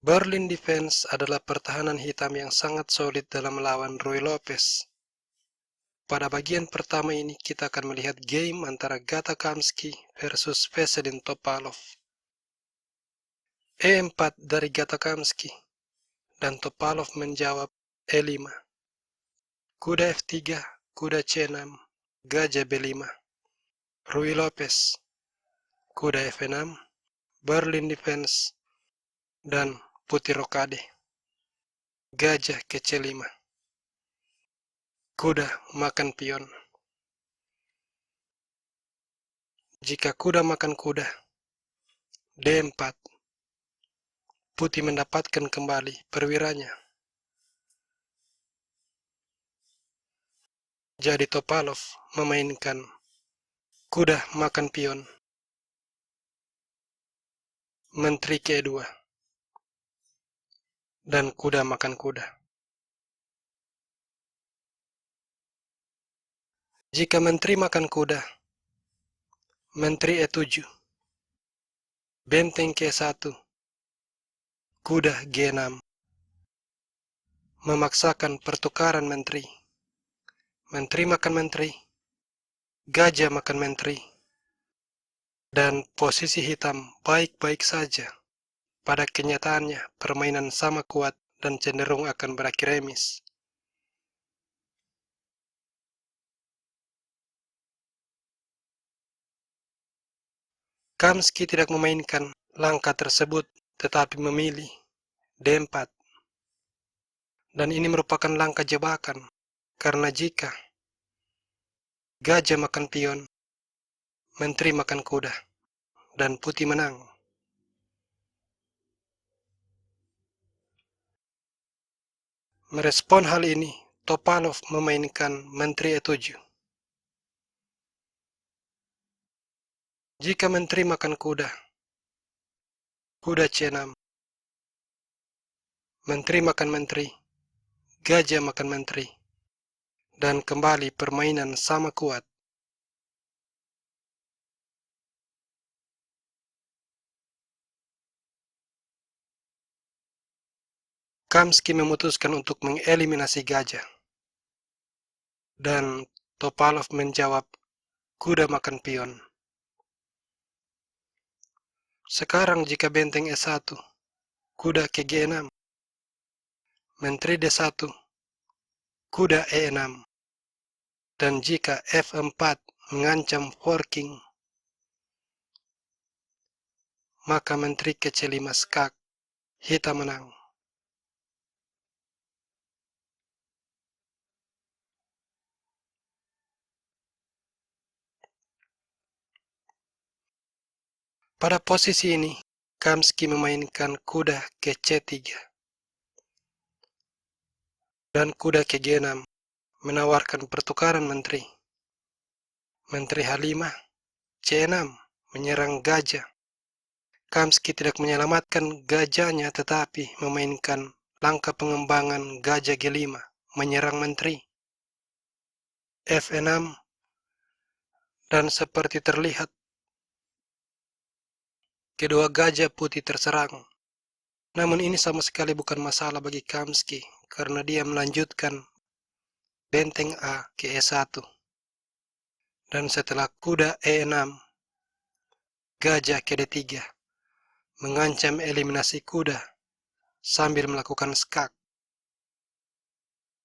Berlin Defense adalah pertahanan hitam yang sangat solid dalam melawan Ruy Lopez. Pada bagian pertama ini kita akan melihat game antara Gata Kamsky versus Veselin Topalov. E4 dari Gata Kamsky dan Topalov menjawab E5. Kuda F3, kuda C6, gajah B5. Ruy Lopez, kuda F6, Berlin Defense, dan putih rokade. Gajah ke C5. Kuda makan pion. Jika kuda makan kuda, D4, putih mendapatkan kembali perwiranya. Jadi Topalov memainkan kuda makan pion. Menteri ke-2 dan kuda makan kuda. Jika menteri makan kuda, menteri E7, benteng ke-1, kuda G6, memaksakan pertukaran menteri. Menteri makan menteri, gajah makan menteri, dan posisi hitam baik-baik saja. Pada kenyataannya, permainan sama kuat dan cenderung akan berakhir remis. Kamsky tidak memainkan langkah tersebut, tetapi memilih D4. Dan ini merupakan langkah jebakan, karena jika gajah makan pion, menteri makan kuda, dan putih menang. Merespon hal ini, Topalov memainkan menteri E7. Jika menteri makan kuda, kuda C6, menteri makan menteri, gajah makan menteri, dan kembali permainan sama kuat. Kamsky memutuskan untuk mengeliminasi gajah, dan Topalov menjawab kuda makan pion. Sekarang jika benteng E1, kuda ke G6, menteri D1, kuda E6, dan jika F4 mengancam forking, maka menteri ke C5 skak, hitam menang. Pada posisi ini, Kamsky memainkan kuda ke C3 dan kuda ke G6 menawarkan pertukaran menteri. Menteri H5, C6 menyerang gajah. Kamsky tidak menyelamatkan gajahnya tetapi memainkan langkah pengembangan gajah G5 menyerang menteri. F6 dan seperti terlihat kedua gajah putih terserang. Namun ini sama sekali bukan masalah bagi Kamsky karena dia melanjutkan benteng A ke E1. Dan setelah kuda E6, gajah ke D3 mengancam eliminasi kuda sambil melakukan skak.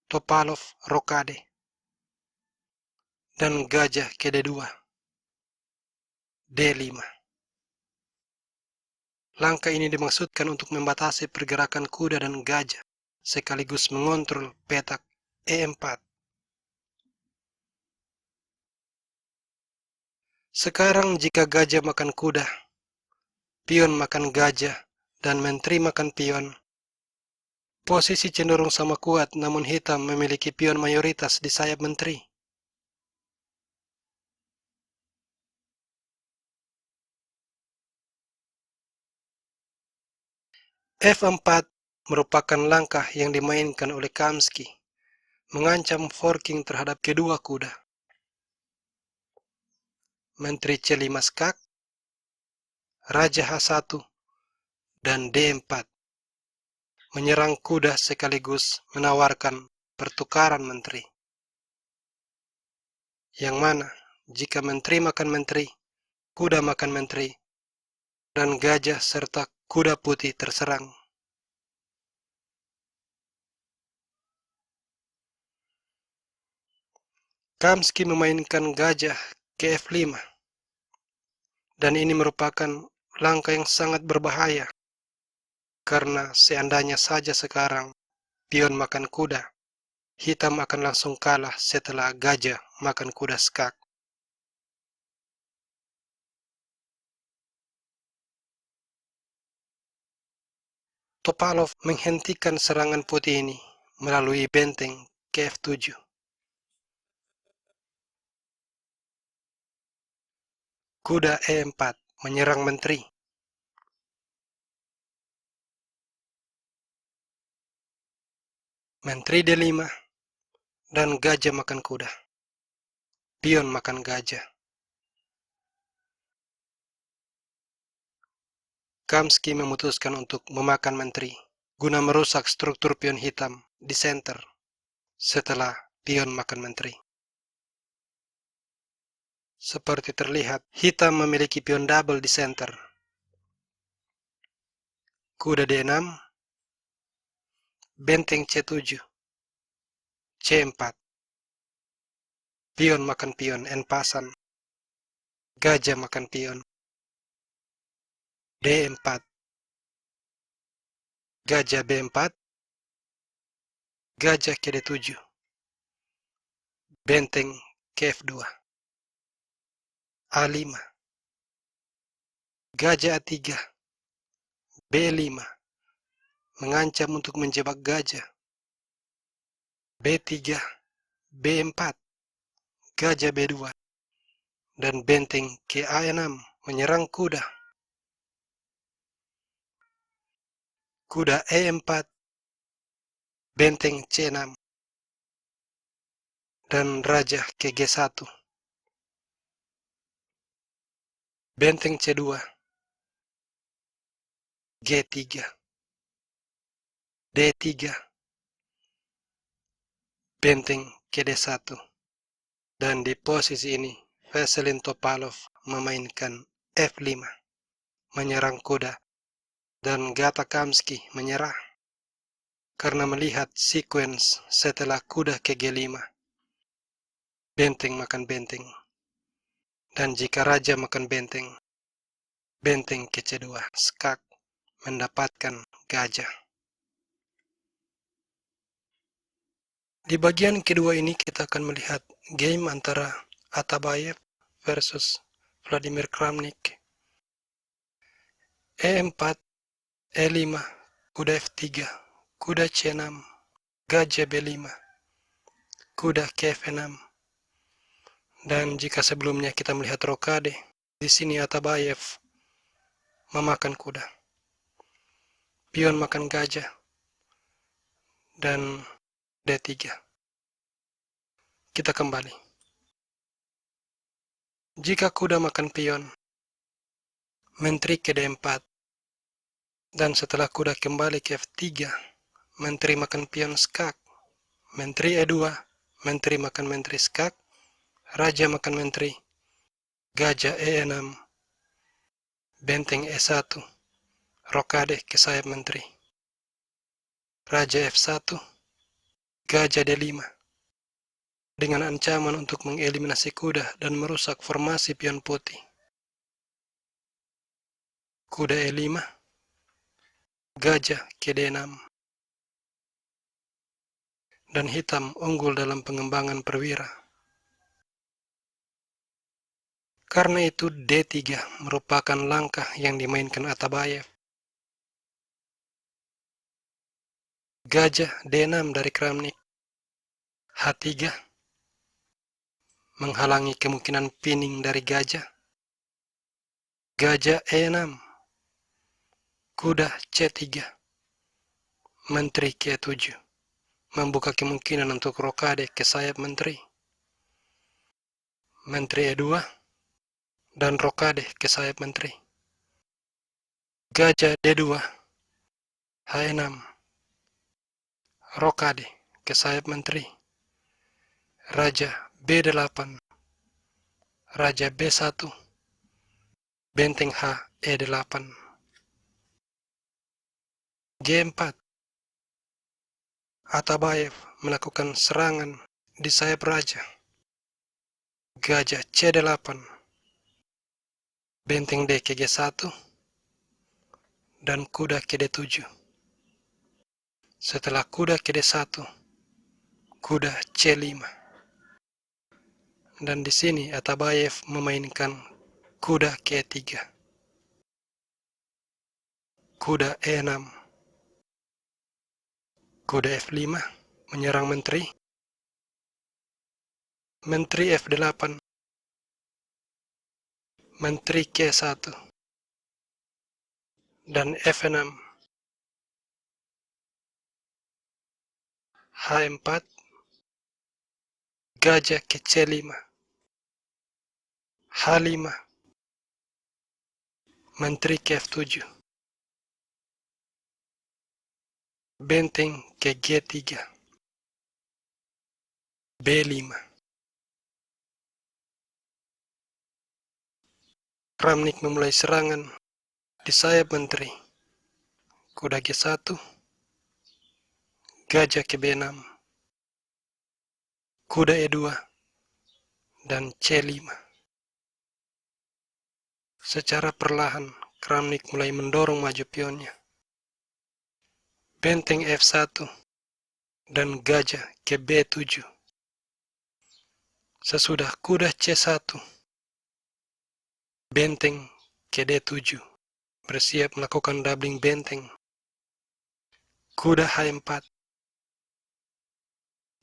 Topalov rokade dan gajah ke D2, D5. Langkah ini dimaksudkan untuk membatasi pergerakan kuda dan gajah sekaligus mengontrol petak E4. Sekarang jika gajah makan kuda, pion makan gajah, dan menteri makan pion, posisi cenderung sama kuat namun hitam memiliki pion mayoritas di sayap menteri. F4 merupakan langkah yang dimainkan oleh Kamsky, mengancam forking terhadap kedua kuda. Menteri C5 skak, Raja H1, dan D4. menyerang kuda sekaligus menawarkan pertukaran menteri. Yang mana, jika menteri makan menteri, kuda makan menteri, dan gajah serta kuda putih terserang. Kamsky memainkan gajah ke F5, dan ini merupakan langkah yang sangat berbahaya, karena seandainya saja sekarang pion makan kuda, hitam akan langsung kalah setelah gajah makan kuda skak. Topalov menghentikan serangan putih ini melalui benteng ke F7. Kuda E4 menyerang menteri. Menteri D5 dan gajah makan kuda. Pion makan gajah. Kamsky memutuskan untuk memakan menteri guna merusak struktur pion hitam di center setelah pion makan menteri. Seperti terlihat, hitam memiliki pion double di center. Kuda D6, benteng C7, C4. Pion makan pion, N pasan. Gajah makan pion. D4. Gajah B4. Gajah ke D7. Benteng ke F2. A5. Gajah A3. B5. Mengancam untuk menjebak gajah. B3. B4. Gajah B2. Dan benteng ke A6 menyerang kuda. Kuda E4. Benteng C6. Dan raja ke G1. Benteng C2. G3. D3. Benteng ke D1. Dan di posisi ini, Veselin Topalov memainkan F5, menyerang kuda, dan Gata Kamsky menyerah karena melihat sequence setelah kuda ke G5. Benteng makan benteng. Dan jika raja makan benteng, benteng ke C2, skak mendapatkan gajah. Di bagian kedua ini kita akan melihat game antara Atabayev versus Vladimir Kramnik. E4, E5, kuda F3, kuda C6, gajah B5, kuda ke F6. Dan jika sebelumnya kita melihat rokade, di sini Atabayev memakan kuda. Pion makan gajah. Dan D3. Kita kembali. Jika kuda makan pion, menteri ke D4. Dan setelah kuda kembali ke F3, menteri makan pion skak. Menteri E2, menteri makan menteri skak. Raja makan menteri. Gajah E6. Benteng E1. Rokade ke sayap menteri. Raja F1. Gajah D5. Dengan ancaman untuk mengeliminasi kuda dan merusak formasi pion putih. Kuda E5. Gajah ke D6. Dan hitam unggul dalam pengembangan perwira. Karena itu D3 merupakan langkah yang dimainkan Atabayev. Gajah D6 dari Kramnik. H3 menghalangi kemungkinan pinning dari gajah. Gajah E6. Kuda C3. Menteri ke 7. Membuka kemungkinan untuk rokade ke sayap menteri. Menteri E2. Dan rokade ke sayap menteri. Gajah D2. H6. rokade ke sayap menteri. Raja B8, Raja B1, benteng H E8. G4, Atabayev melakukan serangan di sayap raja. Gajah C8, benteng D ke G1, dan kuda ke D7. Setelah kuda ke D1, kuda C5. Dan di sini Atabayev memainkan kuda ke E3. Kuda E6. Kuda F5 menyerang menteri. Menteri F8. Menteri K1. Dan F6. H4. Gajah ke C5. H5. Menteri ke F7. Benteng ke G3. B5. Kramnik memulai serangan di sayap menteri. Kuda G1. Gajah ke B6. Kuda E2. Dan C5. Secara perlahan, Kramnik mulai mendorong maju pionnya. Benteng F1 dan gajah ke B7. Sesudah kuda C1, benteng ke D7, bersiap melakukan doubling benteng. Kuda H4,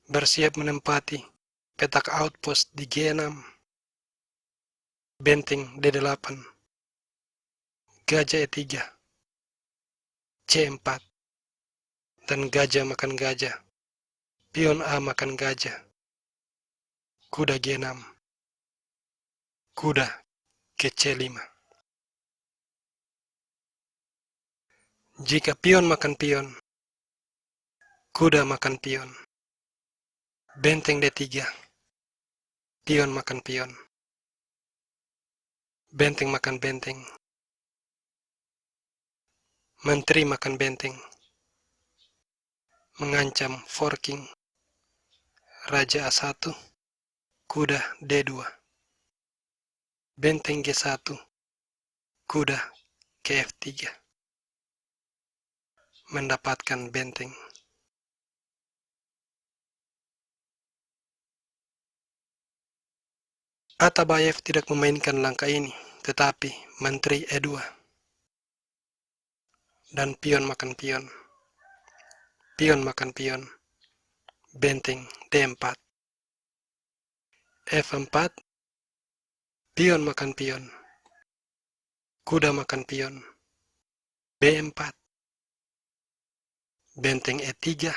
bersiap menempati petak outpost di G6. Benteng D8, gajah E3, C4, dan gajah makan gajah. Pion A makan gajah. Kuda G6, kuda ke C5. Jika pion makan pion, kuda makan pion. Benteng D3, pion makan pion. Benteng makan benteng. Menteri makan benteng. Mengancam forking. Raja A1, kuda D2. Benteng G1, kuda ke F3. Mendapatkan benteng. Atabayev tidak memainkan langkah ini, tetapi Menteri E2. Dan pion makan pion. Pion makan pion. Benteng D4. F4. Pion makan pion. Kuda makan pion. B4. Benteng E3.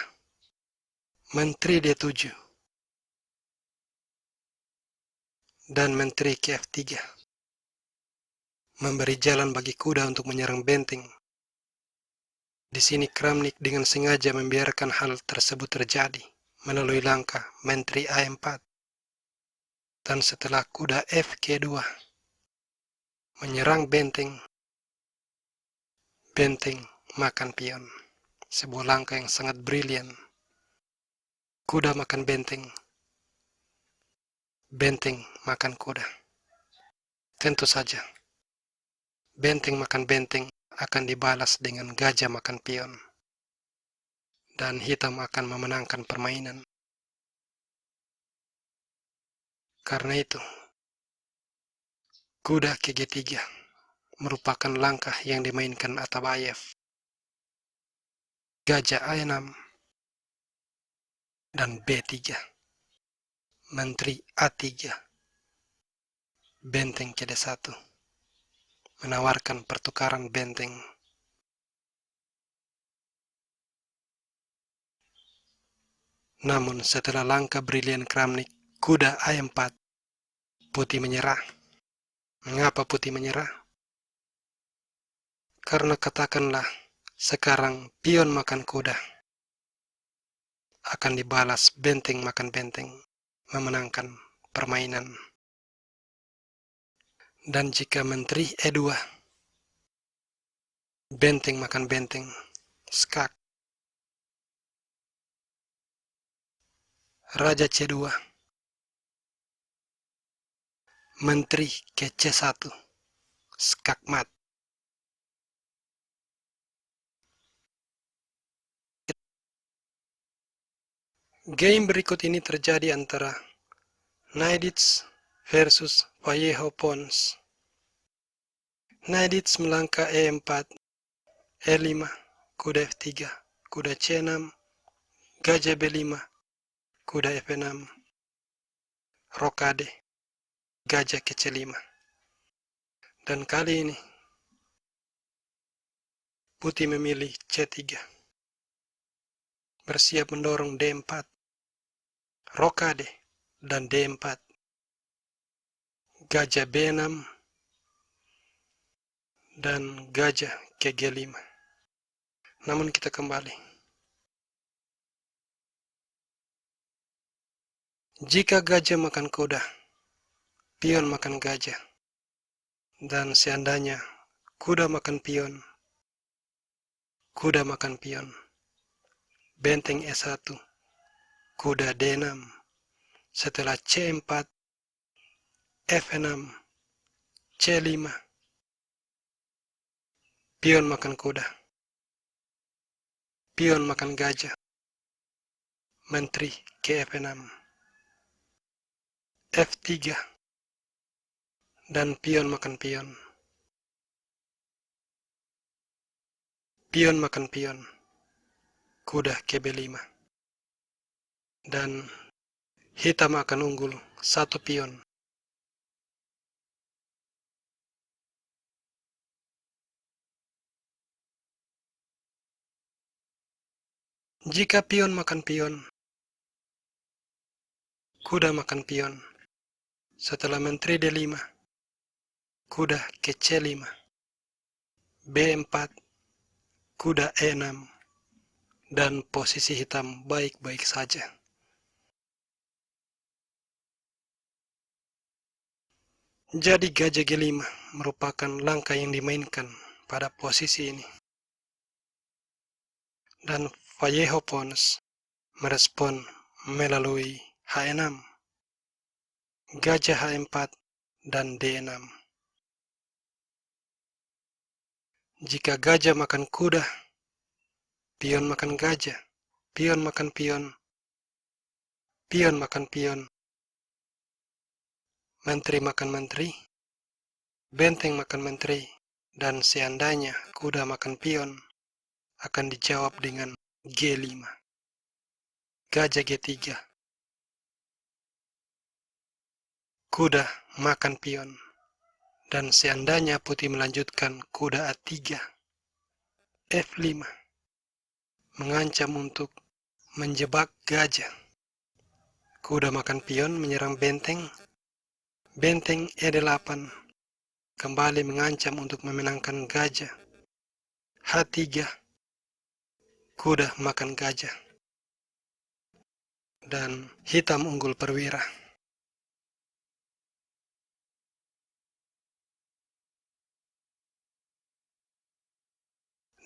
Menteri D7. Dan menteri ke F3. Memberi jalan bagi kuda untuk menyerang benteng. Di sini Kramnik dengan sengaja membiarkan hal tersebut terjadi melalui langkah menteri A4. Dan setelah kuda Fk2 menyerang benteng, benteng makan pion. Sebuah langkah yang sangat brilian. Kuda makan benteng, benteng makan kuda. Tentu saja, benteng makan benteng akan dibalas dengan gajah makan pion. Dan hitam akan memenangkan permainan. Karena itu, kuda ke G3 merupakan langkah yang dimainkan Atabayev. Gajah A6 dan B3. Menteri A3. Benteng ke D1. Menawarkan pertukaran benteng. Namun setelah langkah brilian Kramnik, kuda A4, putih menyerah. Mengapa putih menyerah? Karena katakanlah sekarang pion makan kuda. akan dibalas benteng makan benteng, memenangkan permainan. Dan jika menteri E2, benteng makan benteng, skak. Raja C2, menteri ke C1, skak mat. Game berikut ini terjadi antara Knights versus Vallejo Pawns. Knights melangkah E4, E5, kuda F3, kuda C6, gajah B5, kuda F6, rokade, gajah ke C5. Dan kali ini putih memilih C3, bersiap mendorong D4, rokade, dan D4, gajah B6, dan gajah ke G5. Namun kita kembali. Jika gajah makan kuda, pion makan gajah. Dan seandainya kuda makan pion, kuda makan pion, benteng E1, kuda D6, setelah C4, F6, C5, pion makan kuda, pion makan gajah, menteri ke F6, F3, dan pion makan pion, pion makan pion, kuda ke B5, dan hitam akan unggul satu pion. Jika pion makan pion, kuda makan pion. Setelah menteri D5, kuda ke C5, B4, kuda E6, dan posisi hitam baik-baik saja. Jadi gajah G5 merupakan langkah yang dimainkan pada posisi ini. Dan Vallejo Pawns merespon melalui H6, gajah H4, dan D6. Jika gajah makan kuda, pion makan gajah, pion makan pion, pion makan pion, menteri makan menteri, benteng makan menteri, dan seandainya kuda makan pion, akan dijawab dengan G5, gajah G3, kuda makan pion, dan seandainya putih melanjutkan kuda A3, F5, mengancam untuk menjebak gajah. Kuda makan pion menyerang benteng, benteng E8, kembali mengancam untuk memenangkan gajah. H3, kuda makan gajah, dan hitam unggul perwira.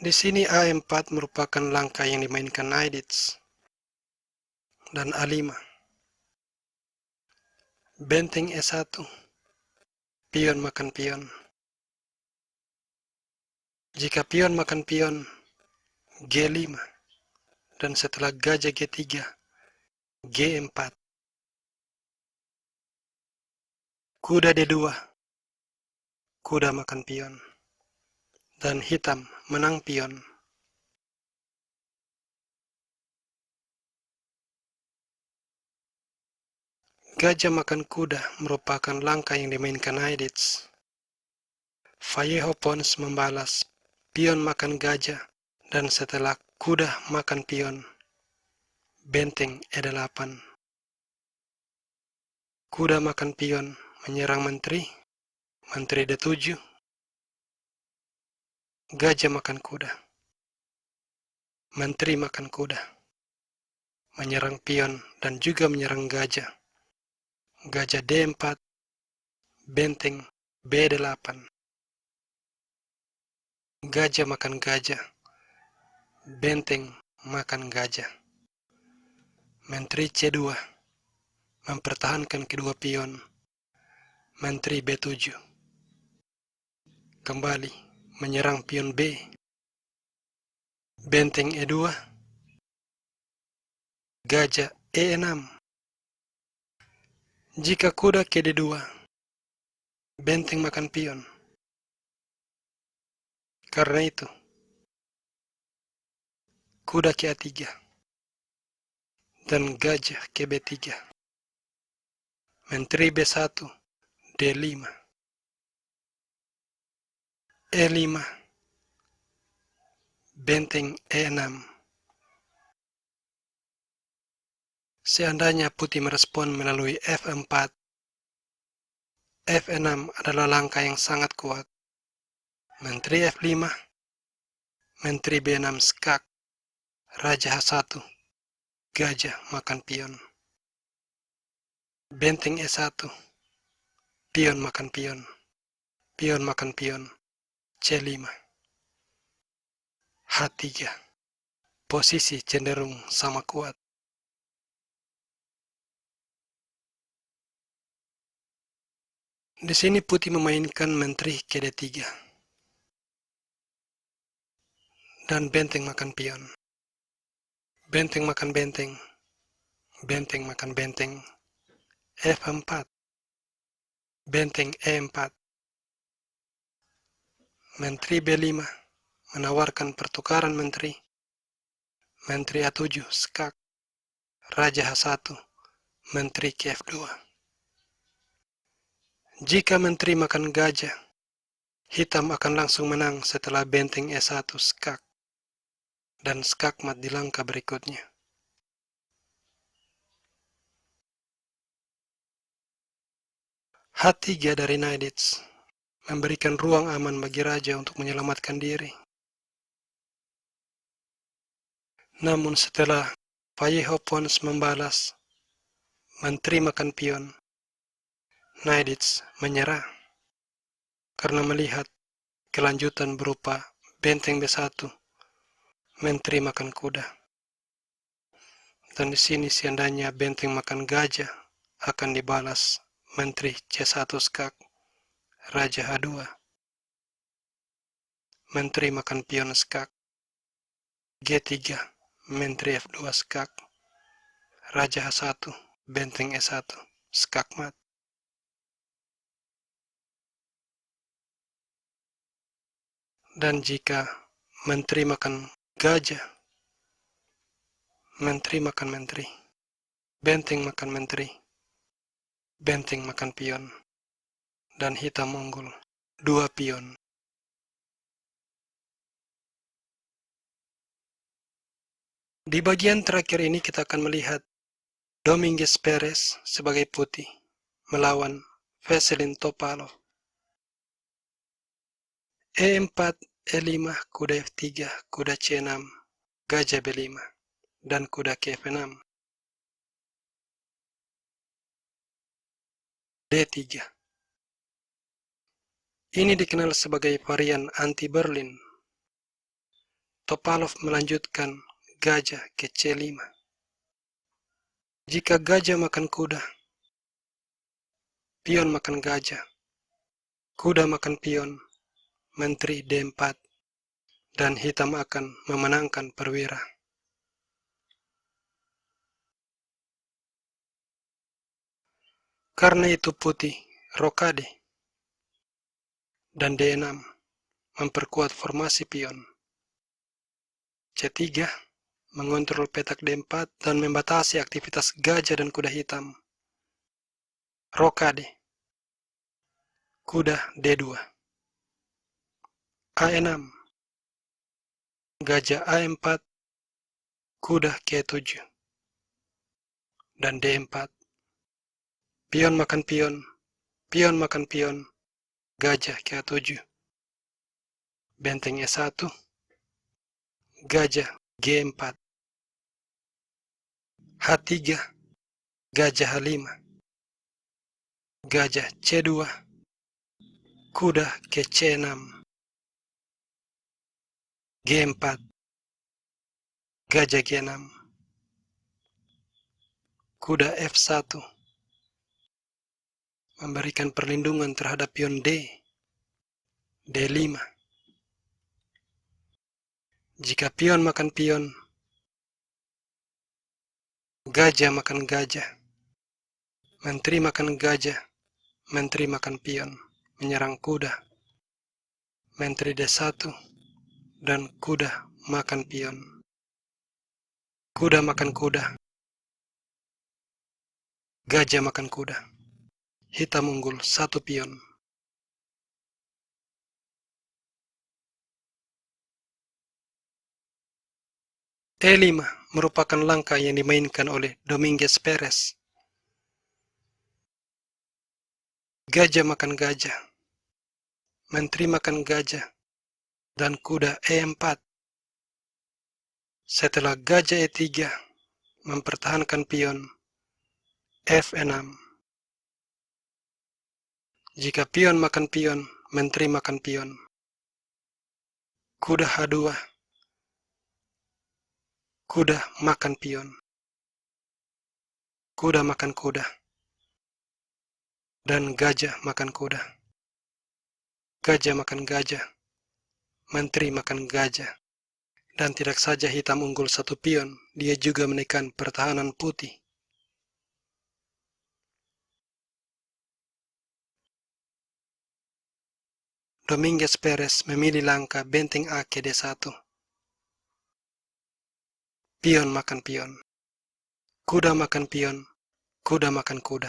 Di sini A4 merupakan langkah yang dimainkan Knights, dan A5, benteng E1, pion makan pion. Jika pion makan pion, G5, dan setelah gajah G3, G4, kuda D2, kuda makan pion, dan hitam menang pion. Gajah makan kuda merupakan langkah yang dimainkan Knights. Vallejo Pawns membalas pion makan gajah, dan setelah kuda makan pion, benteng E8. Kuda makan pion menyerang menteri, menteri D7, gajah makan kuda, menteri makan kuda, menyerang pion dan juga menyerang gajah. Gajah D4, benteng B8. Gajah makan gajah, benteng makan gajah. Menteri C2 mempertahankan kedua pion. Menteri B7 kembali menyerang pion B. Benteng E2, gajah E6. Jika kuda ke D2, benteng makan pion. Karena itu, kuda ke A3 dan gajah ke B3. Menteri B1, D5. E5, benteng E6. Seandainya putih merespon melalui F4, F6 adalah langkah yang sangat kuat. Menteri F5, Menteri B6 skak, Raja H1, gajah makan pion. Benteng E1, pion makan pion, pion makan pion, C5. H3, posisi cenderung sama kuat. Di sini putih memainkan menteri ke D3 dan benteng makan pion. Benteng makan benteng, benteng makan benteng, F4, benteng E4. Menteri B5 menawarkan pertukaran menteri. Menteri A7 skak, Raja H1, menteri ke F2. Jika menteri makan gajah, hitam akan langsung menang setelah benteng E1 skak dan skakmat di langkah berikutnya. H3 dari Knights memberikan ruang aman bagi raja untuk menyelamatkan diri. Namun setelah Vallejo Pons membalas, menteri makan pion, Knights menyerah karena melihat kelanjutan berupa benteng B1, menteri makan kuda. Dan di sini seandainya benteng makan gajah akan dibalas menteri C1 skak, Raja H2, menteri makan pion skak, G3, menteri F2 skak, Raja H1, benteng E1, skakmat. Dan jika menteri makan gajah, menteri makan menteri, benteng makan menteri, benteng makan pion, dan hitam unggul, 2 pion. Di bagian terakhir ini kita akan melihat Dominguez Perez sebagai putih melawan Veselin Topalov. E4, E5, kuda F3, kuda C6, gajah B5, dan kuda ke F6. D3. Ini dikenal sebagai varian anti-Berlin. Topalov melanjutkan gajah ke C5. Jika gajah makan kuda, pion makan gajah, kuda makan pion, menteri D4, dan hitam akan memenangkan perwira. Karena itu putih rokade dan D6 memperkuat formasi pion. C3 mengontrol petak D4 dan membatasi aktivitas gajah dan kuda hitam. Rokade, kuda D2. A6, gajah A4, kuda K7, dan D4. Pion makan pion, pion makan pion, gajah K7. Benteng E1, gajah G4. H3, gajah H5, gajah C2, kuda ke C6, G4, gajah G6, kuda F1, memberikan perlindungan terhadap pion D, D5. Jika pion makan pion, gajah makan gajah, menteri makan gajah, menteri makan pion, menyerang kuda, menteri D1, dan kuda makan pion. Kuda makan kuda, gajah makan kuda. Hitam unggul 1 pion. E5 merupakan langkah yang dimainkan oleh Dominguez Perez. Gajah makan gajah, menteri makan gajah, dan kuda E4. Setelah gajah E3 mempertahankan pion F6. Jika pion makan pion, menteri makan pion. Kuda H2, kuda makan pion. Kuda makan kuda. Dan gajah makan kuda. Gajah makan gajah, menteri makan gajah. Dan tidak saja hitam unggul 1 pion, dia juga menekan pertahanan putih. Dominguez Perez memilih langkah benteng A ke D1. Pion makan pion. Kuda makan pion, kuda makan kuda.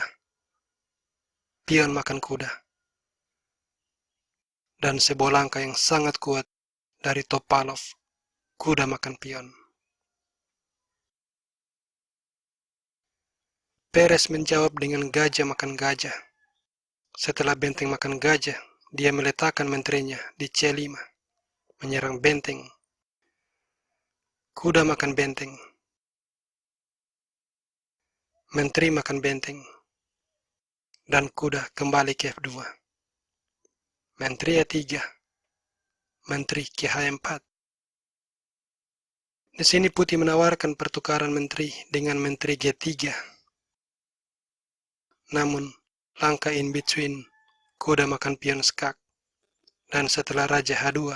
Pion makan kuda. Dan sebuah langkah yang sangat kuat dari Topalov, kuda makan pion. Perez menjawab dengan gajah makan gajah. Setelah benteng makan gajah, dia meletakkan menterinya di C5, menyerang benteng. Kuda makan benteng. Menteri makan benteng. Dan kuda kembali ke F2. Menteri E3. Menteri ke H4. Di sini putih menawarkan pertukaran menteri dengan menteri G3. Namun, langkah in between, kuda makan pion skak. Dan setelah raja H2,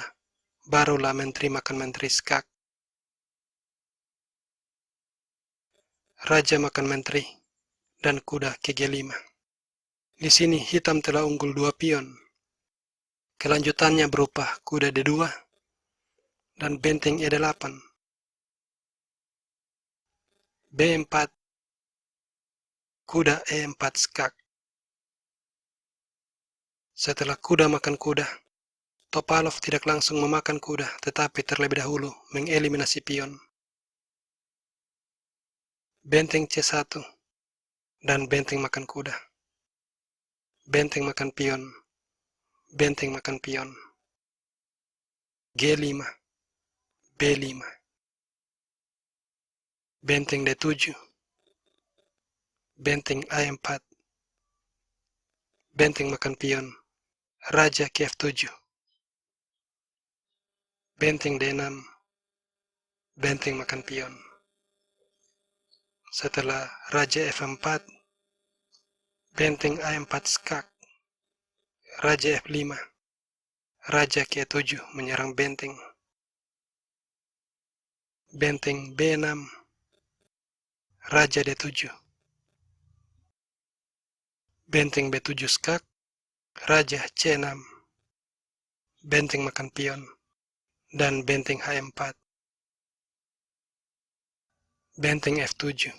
barulah menteri makan menteri skak. Raja makan menteri, dan kuda ke G5. Di sini hitam telah unggul 2 pion. Kelanjutannya berupa kuda D2 dan benteng E8. B4, kuda E4 skak. Setelah kuda makan kuda, Topalov tidak langsung memakan kuda, tetapi terlebih dahulu mengeliminasi pion. Benteng C1 dan benteng makan kuda. Benteng makan pion. Benteng makan pion. G5, B5. Benteng D7. Benteng A4. Benteng makan pion. Raja ke F7. Benteng D6. Benteng makan pion. Setelah Raja F4, benteng A4 skak. Raja F5. Raja ke E7 menyerang benteng. Benteng B6. Raja D7. Benteng B7 skak. Raja C6. Benteng makan pion. Dan benteng H4. Benteng F7.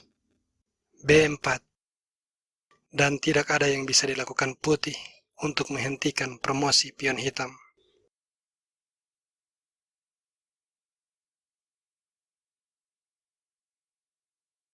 B4. Dan tidak ada yang bisa dilakukan putih untuk menghentikan promosi pion hitam.